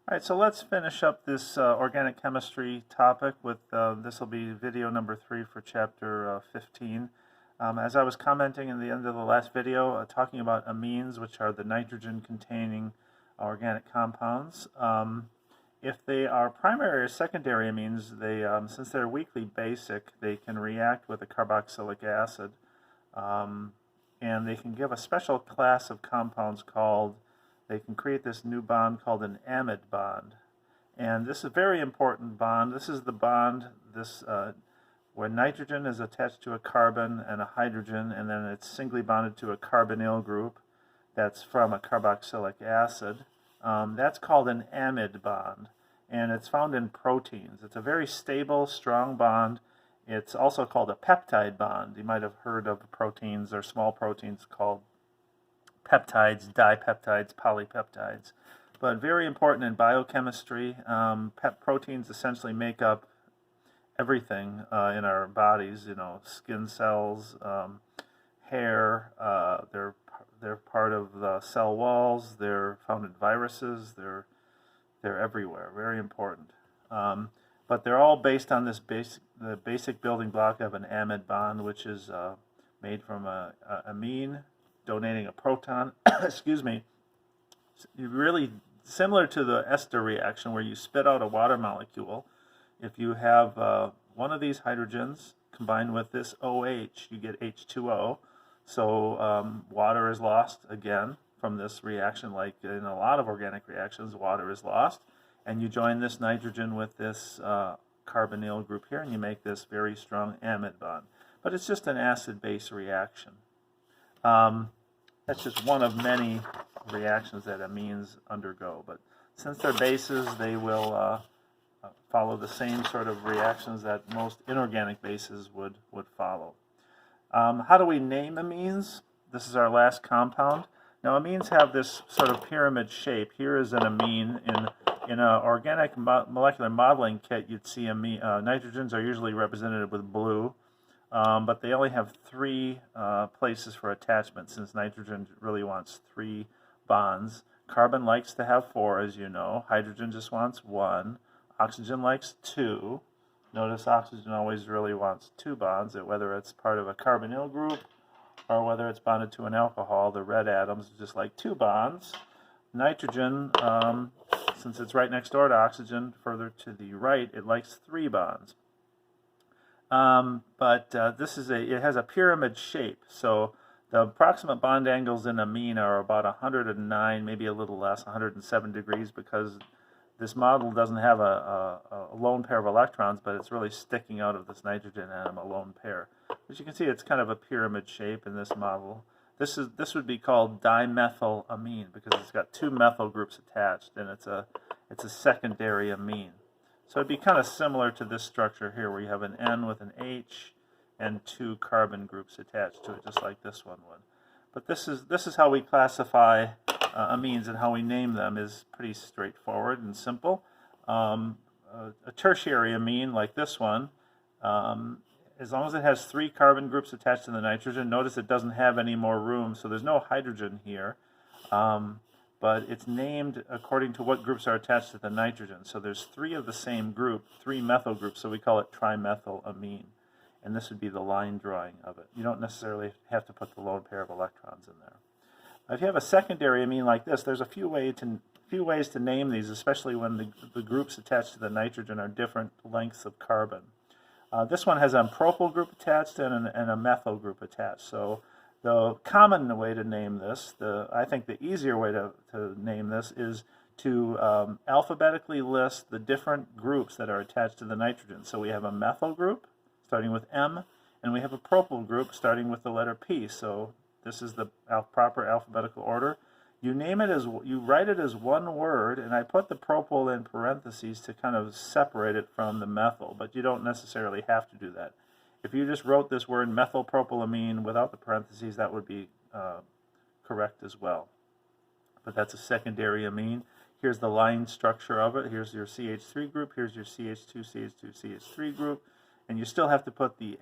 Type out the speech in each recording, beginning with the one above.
All right, so let's finish up this organic chemistry topic with this will be video number 3 for chapter 15. As I was commenting in the end of the last video, talking about amines, which are the nitrogen-containing organic compounds. If they are primary or secondary amines, they since they're weakly basic, they can react with a carboxylic acid, and they can give a special class of compounds called they can create this new bond called an amide bond. And this is a very important bond. This is the bond where nitrogen is attached to a carbon and a hydrogen, and then it's singly bonded to a carbonyl group that's from a carboxylic acid. That's called an amide bond, and it's found in proteins. It's a very stable, strong bond. It's also called a peptide bond. You might have heard of proteins or small proteins called peptides, dipeptides, polypeptides. But very important in biochemistry. Proteins essentially make up everything in our bodies. You know, skin cells, hair. They're part of the cell walls. They're found in viruses. They're everywhere. Very important. But they're all based on this the basic building block of an amide bond, which is made from a amine donating a proton. Excuse me. Really similar to the ester reaction where you spit out a water molecule. If you have one of these hydrogens combined with this OH, you get H2O. So water is lost again from this reaction. Like in a lot of organic reactions, water is lost. And you join this nitrogen with this carbonyl group here, and you make this very strong amide bond. But it's just an acid-base reaction. That's just one of many reactions that amines undergo. But since they're bases, they will follow the same sort of reactions that most inorganic bases would follow. How do we name amines? This is our last compound. Now, amines have this sort of pyramid shape. Here is an amine. In an organic molecular modeling kit, you'd see nitrogens are usually represented with blue. But they only have 3 places for attachment, since nitrogen really wants 3 bonds. Carbon likes to have 4, as you know. Hydrogen just wants 1. Oxygen likes 2. Notice oxygen always really wants 2 bonds, whether it's part of a carbonyl group or whether it's bonded to an alcohol. The red atoms just like 2 bonds. Nitrogen, since it's right next door to oxygen, further to the right, it likes 3 bonds. It has a pyramid shape. So the approximate bond angles in amine are about 109, maybe a little less, 107 degrees, because this model doesn't have a lone pair of electrons, but it's really sticking out of this nitrogen atom, a lone pair. As you can see, it's kind of a pyramid shape in this model. This would be called dimethylamine because it's got 2 methyl groups attached, and it's a secondary amine. So it'd be kind of similar to this structure here, where you have an N with an H and 2 carbon groups attached to it, just like this one would. But this is how we classify amines, and how we name them is pretty straightforward and simple. A tertiary amine, like this one, as long as it has 3 carbon groups attached to the nitrogen, notice it doesn't have any more room, so there's no hydrogen here. But it's named according to what groups are attached to the nitrogen. So there's 3 of the same group, 3 methyl groups, so we call it trimethylamine. And this would be the line drawing of it. You don't necessarily have to put the lone pair of electrons in there. If you have a secondary amine like this, there's a few ways to name these, especially when the groups attached to the nitrogen are different lengths of carbon. This one has a propyl group attached and a methyl group attached. So the common way to name this, I think the easier way to name this, is to alphabetically list the different groups that are attached to the nitrogen. So we have a methyl group starting with M, and we have a propyl group starting with the letter P. So this is the proper alphabetical order. You write it as one word, and I put the propyl in parentheses to kind of separate it from the methyl, but you don't necessarily have to do that. If you just wrote this word methylpropylamine without the parentheses, that would be correct as well. But that's a secondary amine. Here's the line structure of it. Here's your CH3 group. Here's your CH2, CH2, CH3 group. And you still have to put the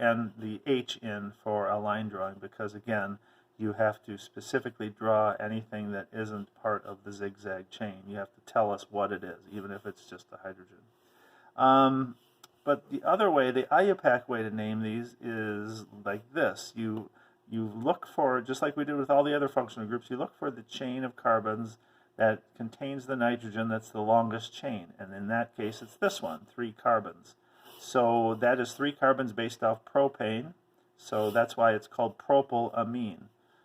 H in for a line drawing because, again, you have to specifically draw anything that isn't part of the zigzag chain. You have to tell us what it is, even if it's just a hydrogen. But the other way, the IUPAC way to name these is like this. You look for, just like we did with all the other functional groups, you look for the chain of carbons that contains the nitrogen that's the longest chain. And in that case, it's this one, 3 carbons. So that is 3 carbons based off propane. So that's why it's called propylamine.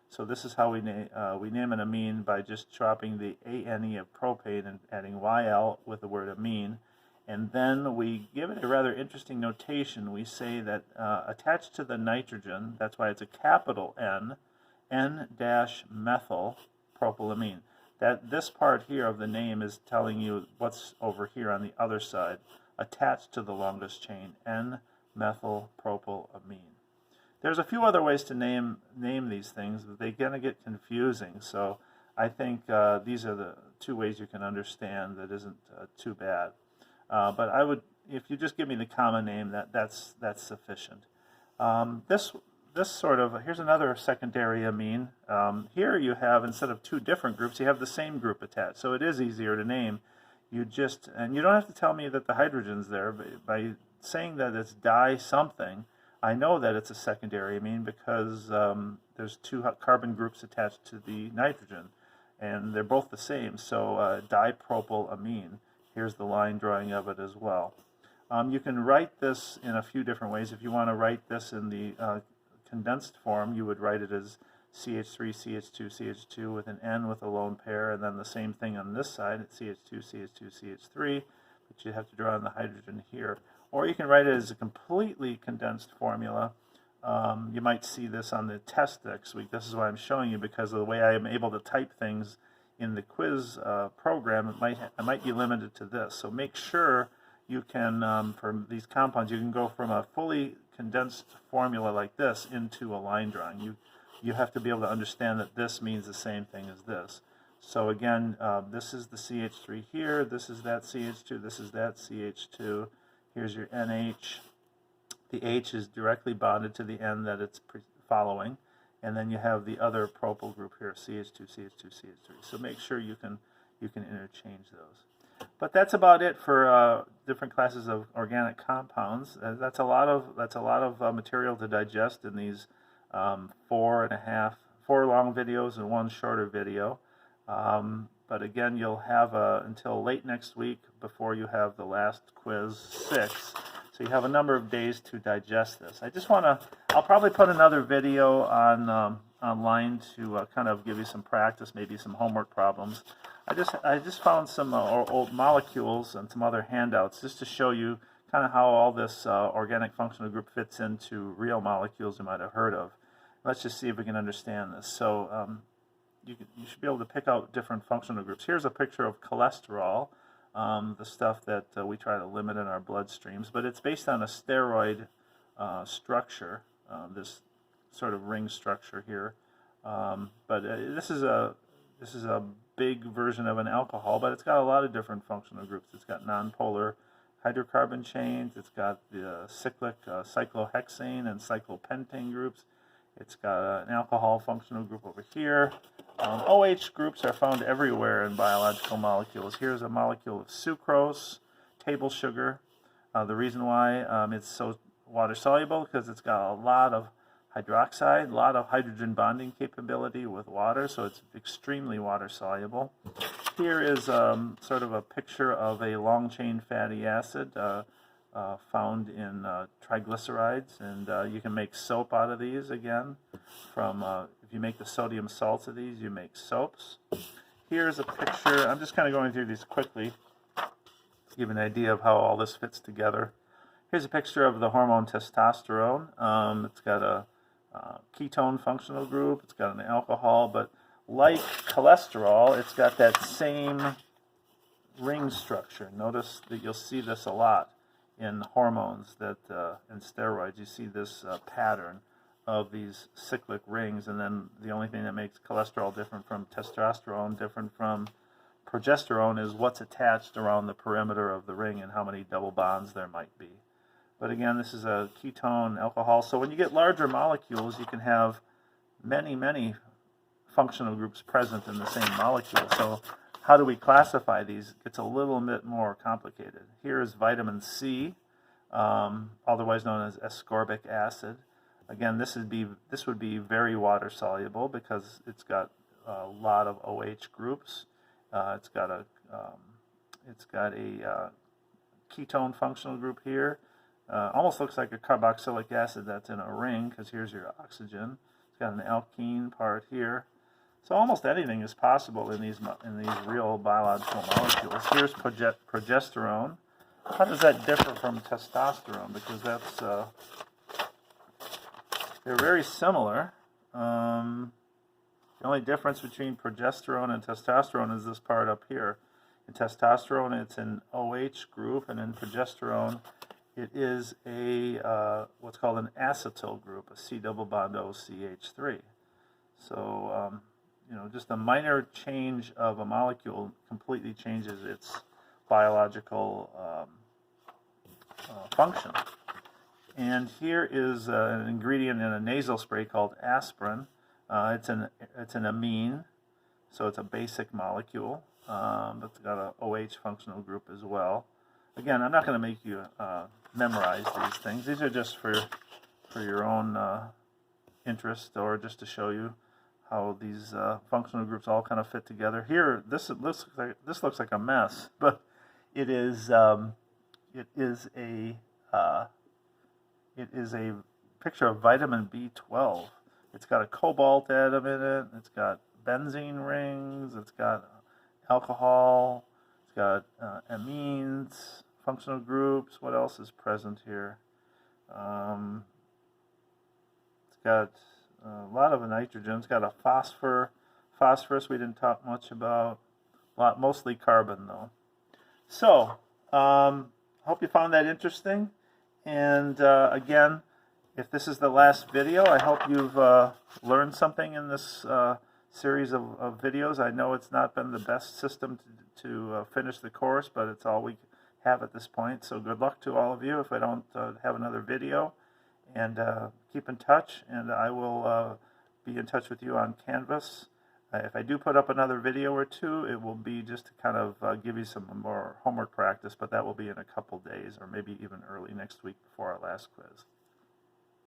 So this is how we name an amine, by just dropping the ANE of propane and adding YL with the word amine. And then we give it a rather interesting notation. We say that attached to the nitrogen, that's why it's a capital N, N-methyl propylamine. This part here of the name is telling you what's over here on the other side, attached to the longest chain, N-methyl propylamine. There's a few other ways to name these things, but they're going to get confusing. So I think these are the 2 ways you can understand that isn't too bad. But I would, if you just give me the common name, that's sufficient. This sort of, here's another secondary amine. Here you have, instead of 2 different groups, you have the same group attached. So it is easier to name. And you don't have to tell me that the hydrogen's there. By saying that it's di something, I know that it's a secondary amine because there's 2 carbon groups attached to the nitrogen, and they're both the same. So dipropylamine. Here's the line drawing of it as well. You can write this in a few different ways. If you want to write this in the condensed form, you would write it as CH3, CH2, CH2 with an N with a lone pair, and then the same thing on this side, it's CH2, CH2, CH3, but you have to draw in the hydrogen here. Or you can write it as a completely condensed formula. You might see this on the test next week. This is why I'm showing you, because of the way I am able to type things in the quiz program. I might be limited to this. So make sure you can, for these compounds, you can go from a fully condensed formula like this into a line drawing. You have to be able to understand that this means the same thing as this. So again, this is the CH3 here, this is that CH2, this is that CH2. Here's your NH. The H is directly bonded to the N that it's following. And then you have the other propyl group here, CH2, CH2, CH3. So make sure you can interchange those. But that's about it for different classes of organic compounds. That's a lot of material to digest in these 4 long videos and 1 shorter video. But again, you'll have until late next week before you have the last quiz 6. So you have a number of days to digest this. I'll probably put another video on online to kind of give you some practice, maybe some homework problems. I just found some old molecules and some other handouts just to show you kind of how all this organic functional group fits into real molecules you might have heard of. Let's just see if we can understand this. So you should be able to pick out different functional groups. Here's a picture of cholesterol, the stuff that we try to limit in our bloodstreams, but it's based on a steroid structure, this sort of ring structure here. But this is a big version of an alcohol, but it's got a lot of different functional groups. It's got nonpolar hydrocarbon chains. It's got the cyclic cyclohexane and cyclopentane groups. It's got an alcohol functional group over here. OH groups are found everywhere in biological molecules. Here's a molecule of sucrose, table sugar. The reason why it's so water soluble because it's got a lot of hydroxide, a lot of hydrogen bonding capability with water, so it's extremely water soluble. Here is sort of a picture of a long chain fatty acid found in triglycerides, and you can make soap out of these again. If you make the sodium salts of these, you make soaps. Here's a picture. I'm just kind of going through these quickly to give an idea of how all this fits together. Here's a picture of the hormone testosterone. It's got a ketone functional group. It's got an alcohol, but like cholesterol, it's got that same ring structure. Notice that you'll see this a lot in hormones, that in steroids. You see this pattern of these cyclic rings, and then the only thing that makes cholesterol different from testosterone, different from progesterone, is what's attached around the perimeter of the ring and how many double bonds there might be. But again, this is a ketone alcohol. So when you get larger molecules, you can have many functional groups present in the same molecule. So how do we classify these? It gets a little bit more complicated. Here is vitamin C, otherwise known as ascorbic acid. Again, this would be very water soluble because it's got a lot of OH groups. It's got a ketone functional group here. Almost looks like a carboxylic acid that's in a ring, because here's your oxygen. It's got an alkene part here. So almost anything is possible in these real biological molecules. Here's progesterone. How does that differ from testosterone? Because that's they're very similar. The only difference between progesterone and testosterone is this part up here. In testosterone, it's an OH group, and in progesterone, it is a what's called an acetyl group, a C double bond O CH3. So just a minor change of a molecule completely changes its biological function. And here is an ingredient in a nasal spray called aspirin. It's an amine, so it's a basic molecule, but it's got an OH functional group as well. Again, I'm not going to make you memorize these things. These are just for your own interest, or just to show you how these functional groups all kind of fit together. Here, this looks like a mess, but it is a picture of vitamin B12. It's got a cobalt atom in it. It's got benzene rings. It's got alcohol. It's got amines, functional groups. What else is present here? It's got a lot of nitrogen. It's got a phosphorus we didn't talk much about. Mostly carbon though. So, hope you found that interesting. And again, if this is the last video, I hope you've learned something in this series of videos. I know it's not been the best system to finish the course, but it's all we have at this point. So good luck to all of you if I don't have another video. And keep in touch, and I will be in touch with you on Canvas. If I do put up another video or two, it will be just to kind of give you some more homework practice, but that will be in a couple days, or maybe even early next week before our last quiz.